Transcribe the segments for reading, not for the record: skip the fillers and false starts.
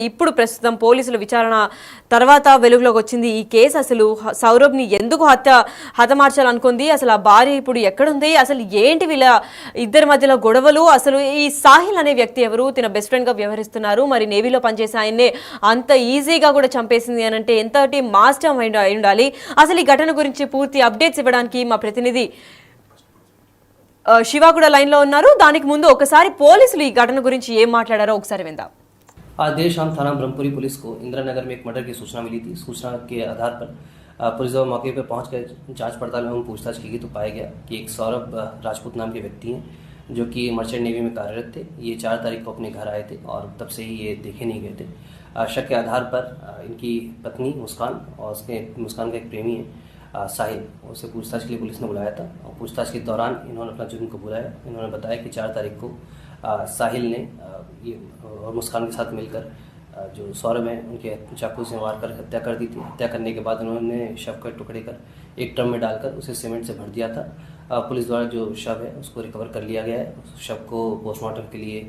ఇప్పుడు ప్రస్తుతం పోలీసుల విచారణ తర్వాత వెలుగులోకి వచ్చింది ఈ కేసు. అసలు సౌరభ్ని ఎందుకు హతమార్చాలనుకుంది, అసలు ఆ భార్య ఇప్పుడు ఎక్కడుంది, అసలు ఏంటి వీళ్ళ ఇద్దరి మధ్యలో గొడవలు, అసలు ఈ సాహిల్ అనే వ్యక్తి ఎవరు, తన బెస్ట్ ఫ్రెండ్గా వ్యవహరిస్తున్నారు, మరి నేవీలో పనిచేసే ఆయన్నే అంత ఈజీగా కూడా చంపేసింది అని అంటే ఎంతటి మాస్టర్ అయి ఉండాలి. అసలు ఈ ఘటన గురించి పూర్తి అప్డేట్స్ ఇవ్వడానికి మా ప్రతినిధి శివ కూడా లైన్లో ఉన్నారు. దానికి ముందు ఒకసారి పోలీసులు ఈ ఘటన గురించి ఏం మాట్లాడారో ఒకసారి విందాం. आज देर शाम थाना ब्रह्मपुरी पुलिस को इंदिरा नगर में एक मर्डर की सूचना मिली थी। सूचना के आधार पर पुलिस जब मौके पर पहुंचकर जांच पड़ताल एवं पूछताछ की गई तो पाया गया कि एक सौरभ राजपूत नाम के व्यक्ति हैं जो कि मर्चेंट नेवी में कार्यरत थे। ये 4 तारीख को अपने घर आए थे और तब से ही ये देखे नहीं गए थे। शक के आधार पर इनकी पत्नी मुस्कान और मुस्कान का एक प्रेमी है साहिल, उसे पूछताछ के लिए पुलिस ने बुलाया था और पूछताछ के दौरान इन्होंने अपना जुर्म कबूला है। इन्होंने बताया कि 4 तारीख को साहिल ने ये और मुस्कान के साथ मिलकर जो सौरभ है उनके चाकू से मार कर हत्या कर दी थी। हत्या करने के बाद उन्होंने शव के टुकड़े कर एक ड्रम में डालकर उसे सीमेंट से भर दिया था। पुलिस द्वारा जो शव है उसको रिकवर कर लिया गया है। उस शव को पोस्टमार्टम के लिए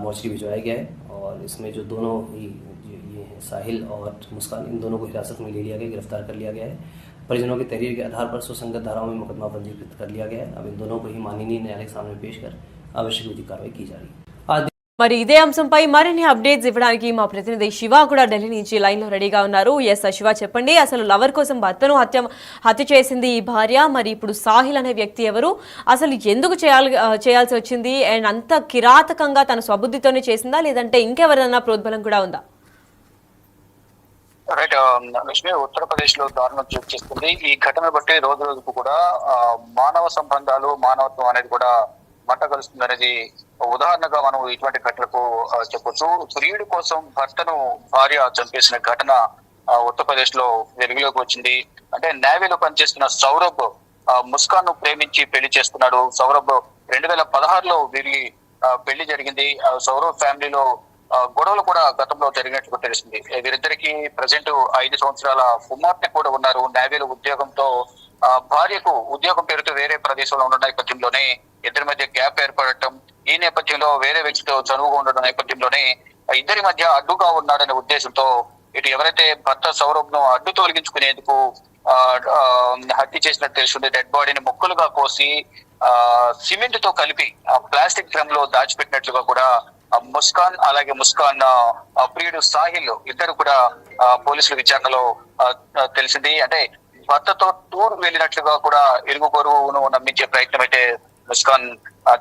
मोर्चरी भिजवाया गया है और इसमें जो दोनों ही ये हैं साहिल और मुस्कान, इन दोनों को हिरासत में ले लिया गया, गिरफ्तार कर लिया गया है। परिजनों की तहरीर के आधार पर सुसंगत धाराओं में मुकदमा पंजीकृत कर लिया गया है। अब इन दोनों को ही माननीय न्यायालय के सामने पेश कर आवश्यक विधिक कार्रवाई की जा रही है। మరి ఇదే అంశంపై మరిన్ని అప్డేట్స్ ఇవ్వడానికి మా ప్రతినిధి శివ కూడా ఢిల్లీ నుంచి లైన్లో రెడీగా ఉన్నారు. ఎస్ శివ, చెప్పండి, అసలు లవర్ కోసం భర్తను హత్య చేసింది ఈ భార్య, మరి ఇప్పుడు సాహిల్ అనే వ్యక్తి ఎవరు, అసలు ఎందుకు చేయాల్సి వచ్చింది, అండ్ అంత కిరాతకంగా తన స్వబుద్ధితోనే చేసిందా లేదంటే ఇంకెవరైనా ప్రోద్బలం కూడా ఉందా? రైట్ లక్ష్మి, ఉత్తరప్రదేశ్ లో దారుణం చోటు చేస్తుంది. ఈ ఘటన బట్టి రోజు రోజుకు కూడా మానవ సంబంధాలు, మానవత్వం అనేది కూడా మంట కలుస్తుంది అనేది ఉదాహరణగా మనం ఇటువంటి ఘటనకు చెప్పొచ్చు. ప్రియుడి కోసం భర్తను భార్య చంపేసిన ఘటన ఉత్తరప్రదేశ్ లో వెలుగులోకి వచ్చింది. అంటే నేవీలో పనిచేస్తున్న సౌరభ్ ముస్కాన్ ను ప్రేమించి పెళ్లి చేసుకున్నాడు. సౌరభ్ 2016లో వీరి పెళ్లి జరిగింది. సౌరభ్ ఫ్యామిలీలో గొడవలు కూడా గతంలో జరిగినట్లు తెలిసింది. వీరిద్దరికి ప్రజెంట్ 5 సంవత్సరాల కుమార్తె కూడా ఉన్నారు. నేవీలో ఉద్యోగంతో భార్యకు ఉద్యోగం పేరుతో వేరే ప్రదేశంలో ఉన్న నేపథ్యంలోనే ఇద్దరి మధ్య గ్యాప్ ఏర్పడటం, ఈ నేపథ్యంలో వేరే వ్యక్తితో చనువుగా ఉండడం నేపథ్యంలోనే ఇద్దరి మధ్య అడ్డుగా ఉన్నాడనే ఉద్దేశంతో ఇటు ఎవరైతే భర్త సౌరభ్ ను అడ్డు తొలగించుకునేందుకు హత్య చేసినట్టు తెలుస్తుంది. డెడ్ బాడీని ముక్కలుగా కోసి సిమెంట్ తో కలిపి ప్లాస్టిక్ డ్రమ్ లో దాచిపెట్టినట్లుగా కూడా ముస్కాన్ అలాగే ముస్కాన్ ప్రియుడు సాహిల్ ఇద్దరు కూడా పోలీసుల విచారణలో తెలిసింది. అంటే భర్తతో టూర్ వెళ్ళినట్లుగా కూడా ఇరుగు పొరుగును నమ్మించే ప్రయత్నం అయితే ముస్కాన్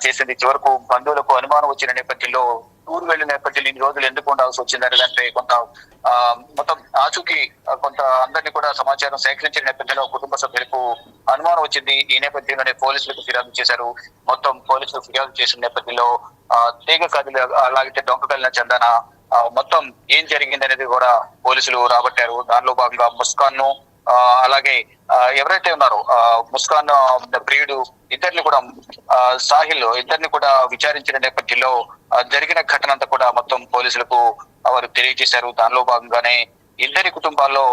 చేసింది. చివరకు బంధువులకు అనుమానం వచ్చిన నేపథ్యంలో టూర్ వెళ్లిన నేపథ్యంలో ఇన్ని రోజులు ఎందుకు ఉండాల్సి వచ్చిందనే దానిపై కొంత మొత్తం ఆచూకీ కొంత అందరినీ కూడా సమాచారం సేకరించిన నేపథ్యంలో కుటుంబ సభ్యులకు అనుమానం వచ్చింది. ఈ నేపథ్యంలోనే పోలీసులకు ఫిర్యాదు చేశారు. మొత్తం పోలీసులు ఫిర్యాదు చేసిన నేపథ్యంలో తీగ కదిలి అలాగే డొంక కలిన చందన మొత్తం ఏం జరిగింది అనేది కూడా పోలీసులు రాబట్టారు. దానిలో భాగంగా ముస్కాన్ ను అలాగే ఎవరైతే ఉన్నారో ముస్కాన్ ప్రియుడు ఇద్దరిని కూడా సాహిల్ ఇద్దరిని కూడా విచారించిన నేపథ్యంలో జరిగిన ఘటన అంతా కూడా మొత్తం పోలీసులకు వారు తెలియజేశారు. దానిలో భాగంగానే ఇద్దరి కుటుంబాల్లో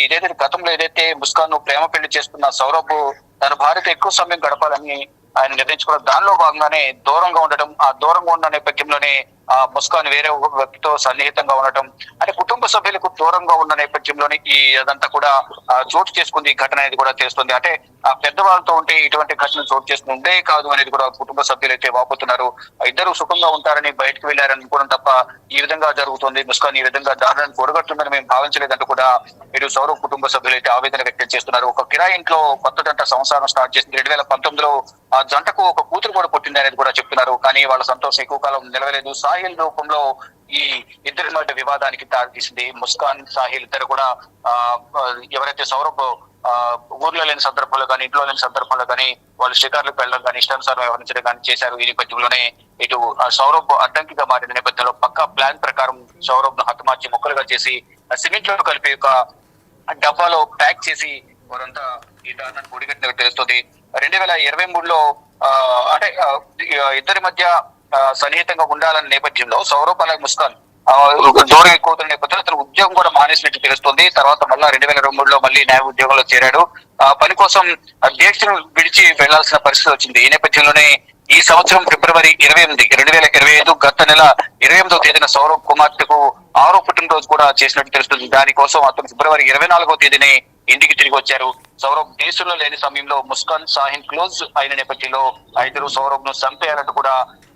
ఇదేదైతే గతంలో ఏదైతే ముస్కాన్ ను ప్రేమ పెళ్లి చేస్తున్న సౌరభ్ తన భార్యతో ఎక్కువ సమయం గడపాలని ఆయన నిర్ణయించుకోవడం, దానిలో భాగంగానే దూరంగా ఉండటం, ఆ దూరంగా ఉన్న నేపథ్యంలోనే ముస్కాన్ వేరే వ్యక్తితో సన్నిహితంగా ఉండటం, అంటే కుటుంబ సభ్యులకు దూరంగా ఉన్న నేపథ్యంలోనే ఈ అదంతా కూడా చోటు చేసుకుంది. ఈ ఘటన అనేది కూడా తెలుస్తుంది. అంటే ఆ పెద్దవాళ్ళతో ఉంటే ఇటువంటి ఘటన చోటు చేసుకుని ఉండే కాదు అనేది కూడా కుటుంబ సభ్యులు అయితే వాపోతున్నారు. ఇద్దరు సుఖంగా ఉంటారని బయటకు వెళ్లారని అనుకోవడం తప్ప ఈ విధంగా జరుగుతుంది, ముస్కాన్ ఈ విధంగా దారుణాన్ని పొడగొట్టుందని మేము భావించలేదంటూ కూడా ఇరు సౌరవ్ కుటుంబ సభ్యులు అయితే ఆవేదన వ్యక్తం చేస్తున్నారు. ఒక కిరాయి ఇంట్లో కొత్త జంట సంసారం స్టార్ట్ చేసింది. 2019లో ఆ జంటకు ఒక కూతురు కూడా పుట్టింది అనేది కూడా చెప్తున్నారు. కానీ వాళ్ళ సంతోషం ఎక్కువ కాలం నిలవలేదు. సాహిల్ రూపంలో ఈ ఇద్దరి మధ్య వివాదానికి దారితీసింది. ముస్కాన్ సాహిల్ ఇద్దరు కూడా ఎవరైతే సౌరభ్ ఊర్లో లేని సందర్భంలో కానీ ఇంట్లో లేని సందర్భంలో కానీ వాళ్ళు షికార్లకు వెళ్ళడం కానీ ఇష్టానుసారం వ్యవహరించడం కానీ చేశారు. ఈ నేపథ్యంలోనే ఇటు సౌరభ్ అడ్డంకిగా మారిన నేపథ్యంలో పక్కా ప్లాన్ ప్రకారం సౌరభ్ ను హతమార్చి ముక్కలుగా చేసి సిమెంట్ లో కలిపి ఒక డబ్బాలో ప్యాక్ చేసి వారంతా ఈ దారుణాన్ని ఒడిగట్టినట్టు తెలుస్తుంది. 2023లో అంటే ఇద్దరి మధ్య సన్నిహితంగా ఉండాలనే నేపథ్యంలో సౌరభ్ అలాగే ముస్కాన్ దూరం ఎక్కువ నేపథ్యంలో అతను ఉద్యోగం కూడా మానేసినట్టు తెలుస్తుంది. తర్వాత మళ్ళా 2023లో మళ్ళీ న్యాయ ఉద్యోగంలో చేరాడు. పని కోసం దేశం విడిచి వెళ్లాల్సిన పరిస్థితి వచ్చింది. ఈ నేపథ్యంలోనే ఈ సంవత్సరం ఫిబ్రవరి 28, 2025 గత నెల 28వ తేదీన సౌరవ్ కుమార్తెకు 6వ పుట్టినరోజు కూడా చేసినట్టు తెలుస్తుంది. దానికోసం అతను ఫిబ్రవరి 24వ తేదీనే ఇంటికి తిరిగి వచ్చారు. సౌరవ్ దేశంలో లేని సమయంలో ముస్కాన్ సాహిన్ క్లోజ్ అయిన నేపథ్యంలో ఇద్దరు సౌరవ్ ను చంపేయాలంటూ కూడా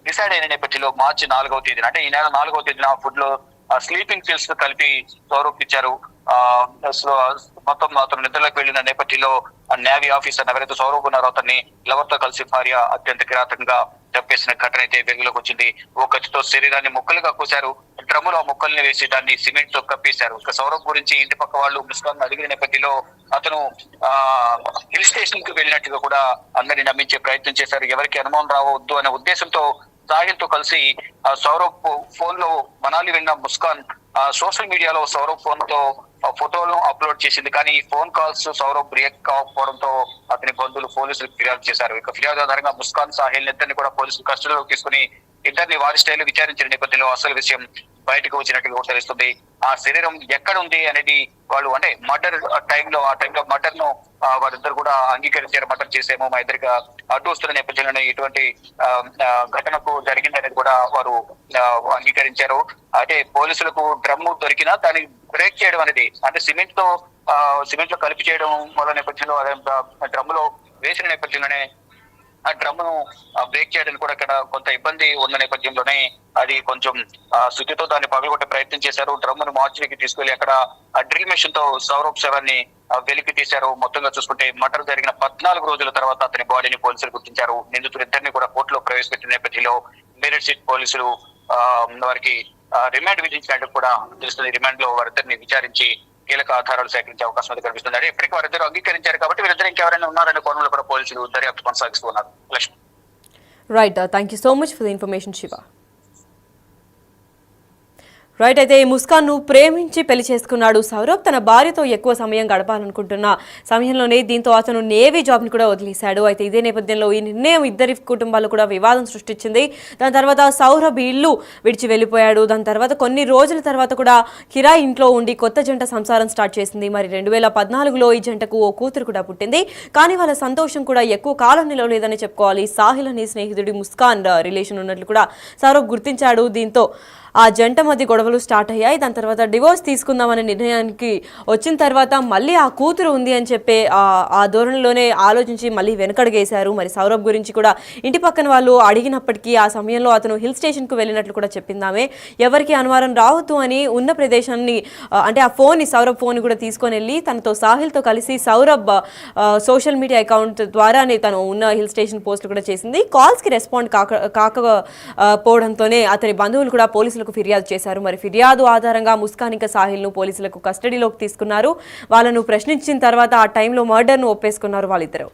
డిసైడ్ అయిన నేపథ్యంలో మార్చి 4వ తేదీన అంటే ఈ నెల 4వ తేదీన ఫుడ్ లో స్లీపింగ్ పిల్స్ కలిపి సౌరవ్ ఇచ్చారు. మొత్తం అతను నిద్రలోకి వెళ్లిన నేపథ్యంలో నేవీ ఆఫీసర్ ఎవరైతే సౌరవ్ ఉన్నారో అతన్ని లవర్తో కలిసి భార్య అత్యంత కిరాతకంగా చంపేసిన ఘటన అయితే వెలుగులోకి వచ్చింది. ఓ కత్తితో శరీరాన్ని ముక్కలుగా కోశారు. డ్రమ్ములో ముక్కల్ని వేసి దాన్ని సిమెంట్ తో కప్పేశారు. ఇక సౌరవ్ గురించి ఇంటి పక్క వాళ్ళు ముస్కాన్ అడిగిన నేపథ్యంలో అతను హిల్ స్టేషన్ కు వెళ్ళినట్టుగా కూడా అందరినీ నమ్మించే ప్రయత్నం చేశారు. ఎవరికి అనుమానం రావద్దు అనే ఉద్దేశంతో సాహిల్ తో కలిసి సౌరవ్ ఫోన్ లో మనాలి వెళ్ళిన ముస్కాన్ సోషల్ మీడియాలో సౌరవ్ ఫోన్ తో ఫోటోలను అప్లోడ్ చేసింది. కానీ ఈ ఫోన్ కాల్స్ సౌరవ్ రియాక్ట్ కాకపోవడంతో అతని బంధువులు పోలీసులకు ఫిర్యాదు చేశారు. ఇక ఫిర్యాదు ఆధారంగా ముస్కాన్ సాహిల్ ఇద్దరిని కూడా పోలీసులు కస్టడీలోకి తీసుకుని ఇద్దరిని వారి స్టైల్లో విచారించిన నేపథ్యంలో అసలు విషయం బయటకు వచ్చినట్టుగా తెలుస్తుంది. ఆ శరీరం ఎక్కడ ఉంది అనేది వాళ్ళు అంటే మర్డర్ టైంలో మర్డర్ ను వారిద్దరు కూడా అంగీకరించారు. మర్డర్ చేసేమో మా ఇద్దరికి అడ్డు వస్తున్న నేపథ్యంలోనే ఇటువంటి ఘటనకు జరిగిందనేది కూడా వారు అంగీకరించారు. అయితే పోలీసులకు డ్రమ్ము దొరికినా దాన్ని బ్రేక్ చేయడం అనేది అంటే సిమెంట్ లో కలిపి చేయడం వల్ల నేపథ్యంలో అదే డ్రమ్ లో వేసిన నేపథ్యంలోనే ఆ డ్రమ్ ను బ్రేక్ చేయడానికి కూడా అక్కడ కొంత ఇబ్బంది ఉన్న నేపథ్యంలోనే అది కొంచెం శుద్ధితో దాన్ని పగలగొట్టే ప్రయత్నం చేశారు. డ్రమ్ ను మార్చికి తీసుకెళ్లి అక్కడ ఆ డ్రిల్ మెషిన్ తో సౌరవ్ శవాన్ని వెలికి తీశారు. మొత్తంగా చూసుకుంటే మర్డర్ జరిగిన 14 రోజుల తర్వాత అతని బాడీని పోలీసులు గుర్తించారు. నిందితులు ఇద్దరిని కూడా కోర్టులో ప్రవేశపెట్టిన నేపథ్యంలో మెరిట్ సీట్ పోలీసులు వారికి రిమాండ్ విధించినట్టు కూడా తెలుస్తుంది. రిమాండ్ లో వారిద్దరిని విచారించి కీలక ఆధారాలు సేకరించే అవకాశం అయితే కనిపిస్తుంది. అంటే ఇప్పటికీ వారిద్దరు అంగీకరించారు కాబట్టి వీరిద్దరు ఇంకెవరైనా ఉన్నారనే కోణంలో కూడా పోలీసులు దర్యాప్తు కొనసాగిస్తున్నారు. Lakshmi. Right, thank you so much for the information Shiva. Right, అయితే ముస్కాన్ను ప్రేమించి పెళ్లి చేసుకున్నాడు సౌరవ్. తన భార్యతో ఎక్కువ సమయం గడపాలనుకుంటున్న సమయంలోనే దీంతో అతను నేవీ జాబ్ని కూడా వదిలేశాడు. అయితే ఇదే నేపథ్యంలో ఈ నిర్ణయం ఇద్దరి కుటుంబాలు కూడా వివాదం సృష్టించింది. దాని తర్వాత సౌరభ్ ఇల్లు విడిచి వెళ్ళిపోయాడు. దాని తర్వాత కొన్ని రోజుల తర్వాత కూడా కిరాయి ఇంట్లో ఉండి కొత్త జంట సంసారం స్టార్ట్ చేసింది. మరి 2014లో ఈ జంటకు ఓ కూతురు కూడా పుట్టింది. కానీ వాళ్ళ సంతోషం కూడా ఎక్కువ కాలం నిలవలేదని చెప్పుకోవాలి. సాహిల్ అనే స్నేహితుడి ముస్కాన్ రిలేషన్ ఉన్నట్లు కూడా సౌరభ్ గుర్తించాడు. దీంతో ఆ జంట మధ్య గొడవలు స్టార్ట్ అయ్యాయి. దాని తర్వాత డివోర్స్ తీసుకుందామనే నిర్ణయానికి వచ్చిన తర్వాత మళ్ళీ ఆ కూతురు ఉంది అని చెప్పే ఆ ధోరణిలోనే ఆలోచించి మళ్ళీ వెనకడుగేశారు. మరి సౌరభ్ గురించి కూడా ఇంటి పక్కన వాళ్ళు అడిగినప్పటికీ ఆ సమయంలో అతను హిల్ స్టేషన్కు వెళ్ళినట్లు కూడా చెప్పిందామే. ఎవరికి అనుమానం రావద్దు అని ఉన్న ప్రదేశాన్ని అంటే ఆ సౌరభ్ ఫోన్ కూడా తీసుకొని వెళ్ళి తనతో సాహిల్తో కలిసి సౌరభ్ సోషల్ మీడియా అకౌంట్ ద్వారానే తను ఉన్న హిల్ స్టేషన్ పోస్టులు కూడా చేసింది. కాల్స్కి రెస్పాండ్ కాకపోవడంతోనే అతని బంధువులు కూడా పోలీసులకు ఫిర్యాదు చేశారు. మరి ఫిర్యాదు ఆధారంగా ముస్కాన్ ఇంకా సాహిల్ను పోలీసులకు కస్టడీలోకి తీసుకున్నారు. వాళ్ళను ప్రశ్నించిన తర్వాత ఆ టైంలో మర్డర్ను ఒప్పేసుకున్నారు వాళ్ళిద్దరు.